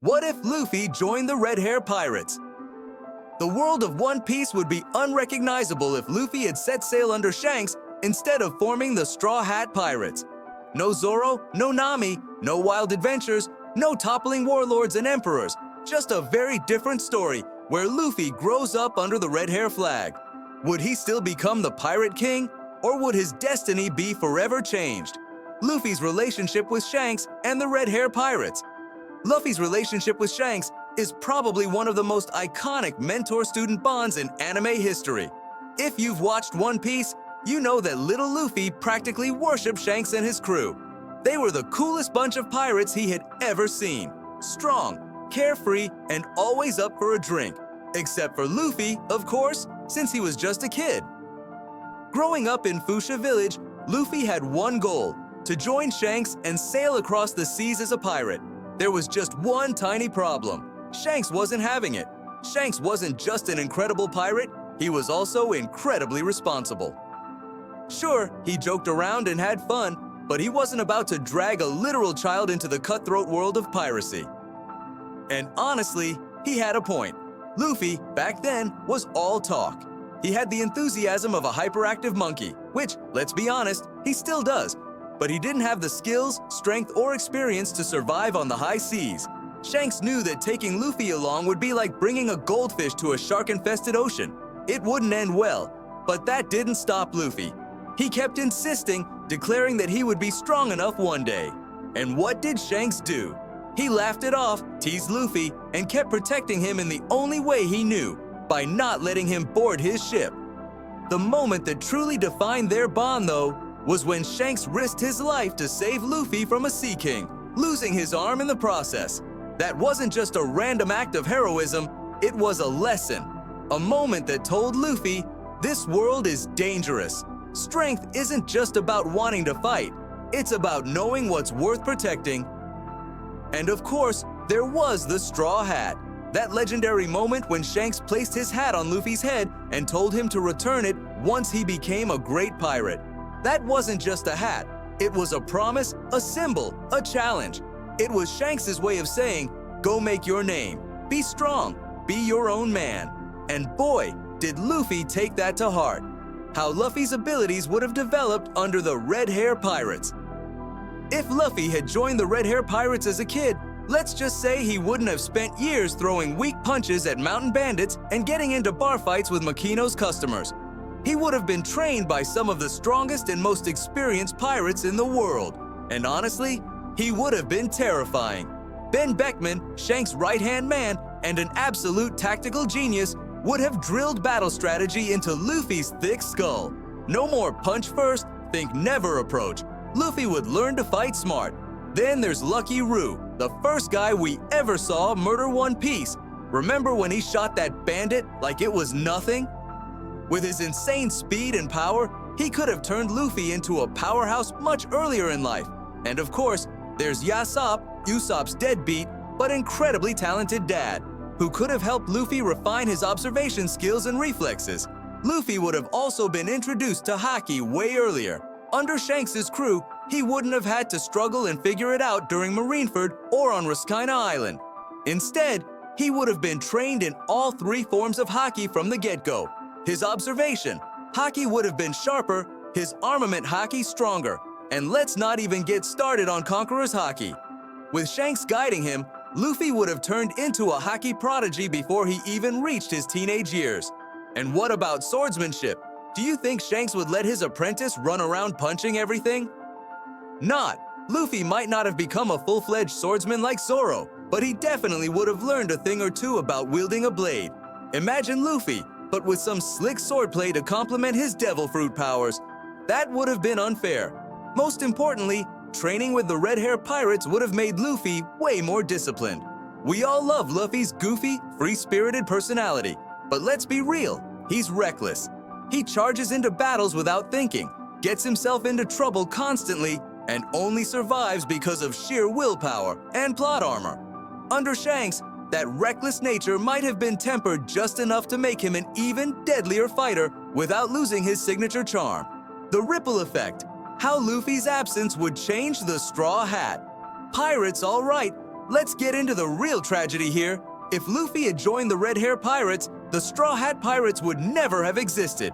What if Luffy joined the Redhair pirates? The world of One Piece would be unrecognizable if Luffy had set sail under Shanks instead of forming the Straw Hat Pirates. No Zoro, no Nami, no wild adventures, no toppling warlords and emperors, just a very different story where Luffy grows up under the Redhair flag. Would he still become the Pirate King, or would his destiny be forever changed? Luffy's relationship with Shanks and the Redhair pirates. Luffy's relationship with Shanks is probably one of the most iconic mentor-student bonds in anime history. If you've watched One Piece, you know that little Luffy practically worshipped Shanks and his crew. They were the coolest bunch of pirates he had ever seen. Strong, carefree, and always up for a drink. Except for Luffy, of course, since he was just a kid. Growing up in Fuchsia Village, Luffy had one goal: to join Shanks and sail across the seas as a pirate. There was just one tiny problem. Shanks wasn't having it. Shanks wasn't just an incredible pirate, he was also incredibly responsible. Sure, he joked around and had fun, but he wasn't about to drag a literal child into the cutthroat world of piracy. And honestly, he had a point. Luffy, back then, was all talk. He had the enthusiasm of a hyperactive monkey, which, let's be honest, he still does. But he didn't have the skills, strength, or experience to survive on the high seas. Shanks knew that taking Luffy along would be like bringing a goldfish to a shark-infested ocean. It wouldn't end well, but that didn't stop Luffy. He kept insisting, declaring that he would be strong enough one day. And what did Shanks do? He laughed it off, teased Luffy, and kept protecting him in the only way he knew, by not letting him board his ship. The moment that truly defined their bond, though, was when Shanks risked his life to save Luffy from a Sea King, losing his arm in the process. That wasn't just a random act of heroism, it was a lesson. A moment that told Luffy, this world is dangerous. Strength isn't just about wanting to fight, it's about knowing what's worth protecting. And of course, there was the Straw Hat. That legendary moment when Shanks placed his hat on Luffy's head and told him to return it once he became a great pirate. That wasn't just a hat, it was a promise, a symbol, a challenge. It was Shanks' way of saying, go make your name, be strong, be your own man. And boy, did Luffy take that to heart. How Luffy's abilities would have developed under the Redhair pirates. If Luffy had joined the Redhair pirates as a kid, let's just say he wouldn't have spent years throwing weak punches at mountain bandits and getting into bar fights with Makino's customers. He would have been trained by some of the strongest and most experienced pirates in the world. And honestly, he would have been terrifying. Ben Beckman, Shanks' right-hand man and an absolute tactical genius, would have drilled battle strategy into Luffy's thick skull. No more punch first, think never approach. Luffy would learn to fight smart. Then there's Lucky Roo, the first guy we ever saw murder One Piece. Remember when he shot that bandit like it was nothing? With his insane speed and power, he could have turned Luffy into a powerhouse much earlier in life. And of course, there's Usopp's deadbeat but incredibly talented dad, who could have helped Luffy refine his observation skills and reflexes. Luffy would have also been introduced to Haki way earlier. Under Shanks' crew, he wouldn't have had to struggle and figure it out during Marineford or on Raskina Island. Instead, he would have been trained in all three forms of Haki from the get-go. His observation, Haki would have been sharper, his armament Haki stronger, and let's not even get started on Conqueror's Haki. With Shanks guiding him, Luffy would have turned into a Haki prodigy before he even reached his teenage years. And what about swordsmanship? Do you think Shanks would let his apprentice run around punching everything? Not. Luffy might not have become a full-fledged swordsman like Zoro, but he definitely would have learned a thing or two about wielding a blade. Imagine Luffy, but with some slick swordplay to complement his devil fruit powers. That would have been unfair. Most importantly, training with the Redhair pirates would have made Luffy way more disciplined. We all love Luffy's goofy, free-spirited personality, but let's be real, he's reckless. He charges into battles without thinking, gets himself into trouble constantly, and only survives because of sheer willpower and plot armor. Under Shanks, that reckless nature might have been tempered just enough to make him an even deadlier fighter without losing his signature charm. The ripple effect, how Luffy's absence would change the Straw Hat. Pirates, all right, Let's get into the real tragedy here. If Luffy had joined the Redhair Pirates, the Straw Hat Pirates would never have existed.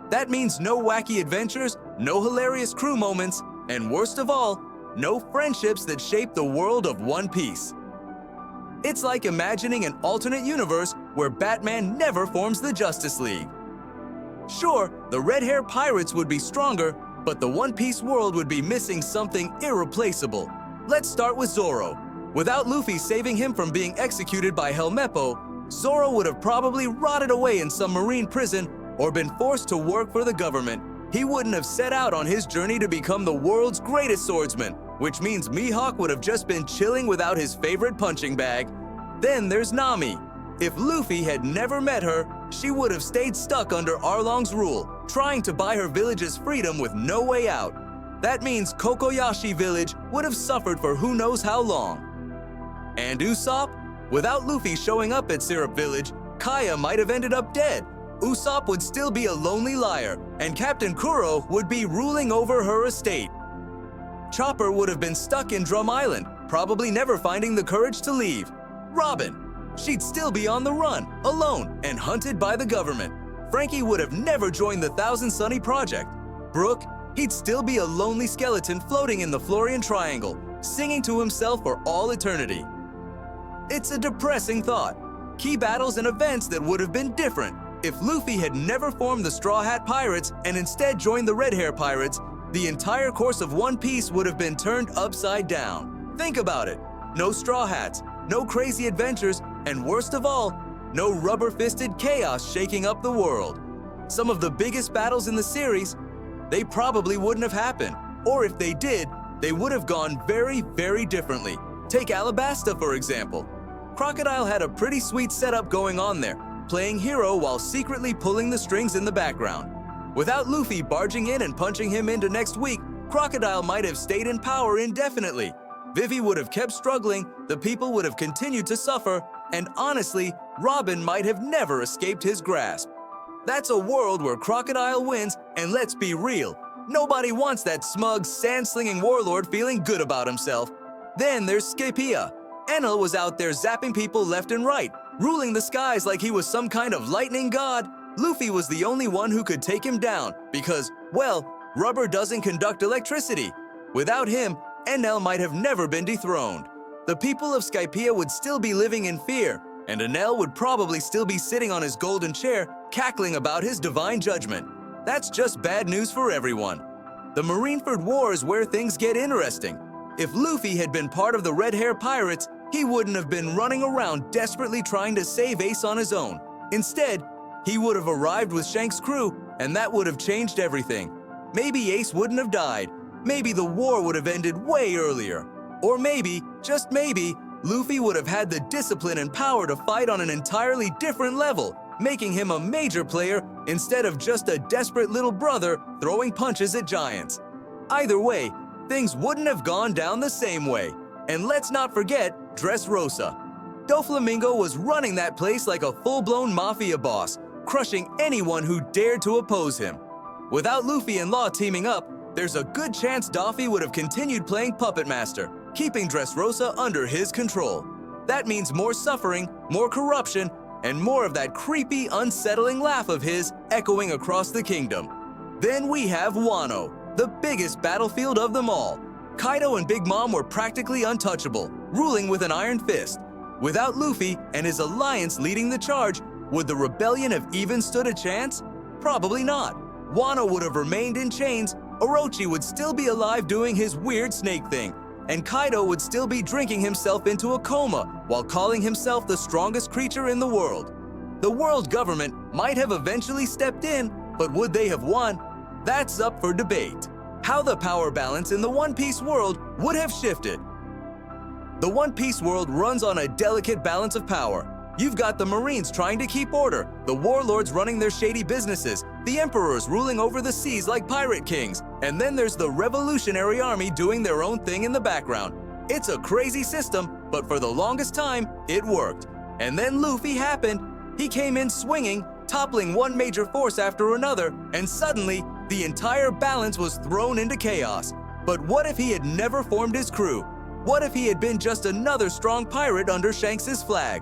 That means no wacky adventures, no hilarious crew moments, and worst of all, no friendships that shape the world of One Piece. It's like imagining an alternate universe where Batman never forms the Justice League. Sure, the Redhair Pirates would be stronger, but the One Piece world would be missing something irreplaceable. Let's start with Zoro. Without Luffy saving him from being executed by Helmeppo, Zoro would have probably rotted away in some marine prison or been forced to work for the government. He wouldn't have set out on his journey to become the world's greatest swordsman, which means Mihawk would have just been chilling without his favorite punching bag. Then there's Nami. If Luffy had never met her, she would have stayed stuck under Arlong's rule, trying to buy her village's freedom with no way out. That means Kokoyashi village would have suffered for who knows how long. And Usopp? Without Luffy showing up at Syrup Village, Kaya might have ended up dead. Usopp would still be a lonely liar, and Captain Kuro would be ruling over her estate. Chopper would have been stuck in Drum Island, probably never finding the courage to leave. Robin, she'd still be on the run, alone, and hunted by the government. Frankie would have never joined the Thousand Sunny Project. Brook, he'd still be a lonely skeleton floating in the Florian Triangle, singing to himself for all eternity. It's a depressing thought. Key battles and events that would have been different. If Luffy had never formed the Straw Hat Pirates and instead joined the Redhair Pirates, the entire course of One Piece would have been turned upside down. Think about it. No Straw Hats, no crazy adventures, and worst of all, no rubber-fisted chaos shaking up the world. Some of the biggest battles in the series, they probably wouldn't have happened. Or if they did, they would have gone very, very differently. Take Alabasta, for example. Crocodile had a pretty sweet setup going on there, playing hero while secretly pulling the strings in the background. Without Luffy barging in and punching him into next week, Crocodile might have stayed in power indefinitely. Vivi would have kept struggling, the people would have continued to suffer, and honestly, Robin might have never escaped his grasp. That's a world where Crocodile wins, and let's be real, nobody wants that smug, sand-slinging warlord feeling good about himself. Then there's Skypiea. Enel was out there zapping people left and right, ruling the skies like he was some kind of lightning god. Luffy was the only one who could take him down because, well, rubber doesn't conduct electricity. Without him, Enel might have never been dethroned. The people of Skypiea would still be living in fear, and Enel would probably still be sitting on his golden chair, cackling about his divine judgment. That's just bad news for everyone. The Marineford War is where things get interesting. If Luffy had been part of the Redhair Pirates, he wouldn't have been running around desperately trying to save Ace on his own. Instead, he would have arrived with Shanks' crew, and that would have changed everything. Maybe Ace wouldn't have died. Maybe the war would have ended way earlier. Or maybe, just maybe, Luffy would have had the discipline and power to fight on an entirely different level, making him a major player instead of just a desperate little brother throwing punches at giants. Either way, things wouldn't have gone down the same way. And let's not forget Dressrosa. Doflamingo was running that place like a full-blown mafia boss, crushing anyone who dared to oppose him. Without Luffy and Law teaming up, there's a good chance Doffy would have continued playing Puppet Master, keeping Dressrosa under his control. That means more suffering, more corruption, and more of that creepy, unsettling laugh of his echoing across the kingdom. Then we have Wano, the biggest battlefield of them all. Kaido and Big Mom were practically untouchable, ruling with an iron fist. Without Luffy and his alliance leading the charge, would the rebellion have even stood a chance? Probably not. Wano would have remained in chains, Orochi would still be alive doing his weird snake thing, and Kaido would still be drinking himself into a coma while calling himself the strongest creature in the world. The world government might have eventually stepped in, but would they have won? That's up for debate. How the power balance in the One Piece world would have shifted. The One Piece world runs on a delicate balance of power. You've got the Marines trying to keep order, the warlords running their shady businesses, the emperors ruling over the seas like pirate kings, and then there's the Revolutionary Army doing their own thing in the background. It's a crazy system, but for the longest time, it worked. And then Luffy happened. He came in swinging, toppling one major force after another, and suddenly, the entire balance was thrown into chaos. But what if he had never formed his crew? What if he had been just another strong pirate under Shanks' flag?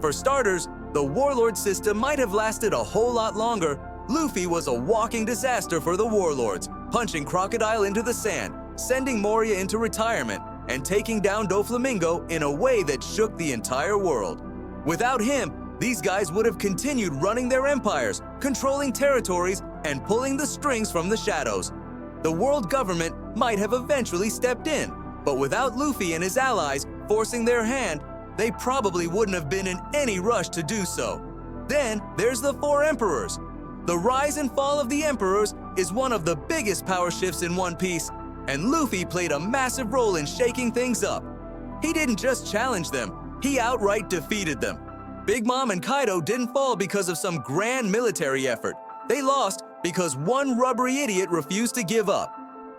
For starters, the warlord system might have lasted a whole lot longer. Luffy was a walking disaster for the warlords, punching Crocodile into the sand, sending Moria into retirement, and taking down Doflamingo in a way that shook the entire world. Without him, these guys would have continued running their empires, controlling territories, and pulling the strings from the shadows. The world government might have eventually stepped in, but without Luffy and his allies forcing their hand, they probably wouldn't have been in any rush to do so. Then there's the four emperors. The rise and fall of the emperors is one of the biggest power shifts in One Piece, and Luffy played a massive role in shaking things up. He didn't just challenge them, he outright defeated them. Big Mom and Kaido didn't fall because of some grand military effort. They lost because one rubbery idiot refused to give up.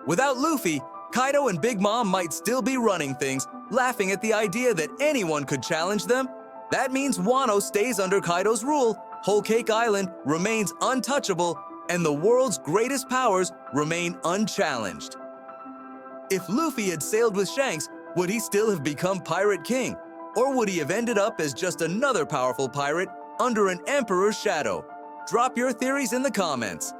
Without Luffy, Kaido and Big Mom might still be running things, laughing at the idea that anyone could challenge them. That means Wano stays under Kaido's rule, Whole Cake Island remains untouchable, and the world's greatest powers remain unchallenged. If Luffy had sailed with Shanks, would he still have become Pirate King? Or would he have ended up as just another powerful pirate under an emperor's shadow? Drop your theories in the comments.